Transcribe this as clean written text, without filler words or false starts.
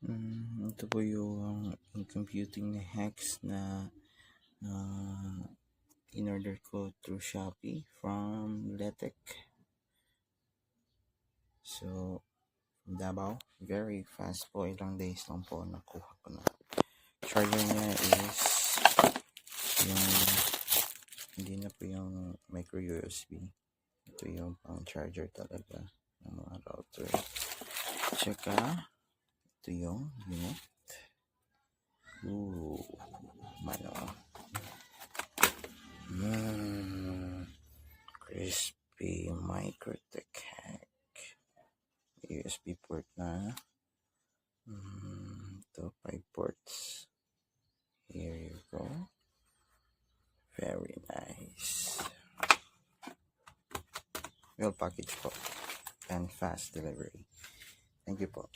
Ito po yung computing na hacks na in-order ko through Shopee from Letek. So, from Davao, very fast po. Ilang days lang po nakuha ko na. Charger niya is yung hindi na po yung micro USB. Ito yung pang charger talaga ng mga router. Tsaka ito yung unit. Mano. Crispy Microtech hack. USB port na. Ito 5 ports. Here you go. Very nice. Well packaged po. And fast delivery. Thank you po.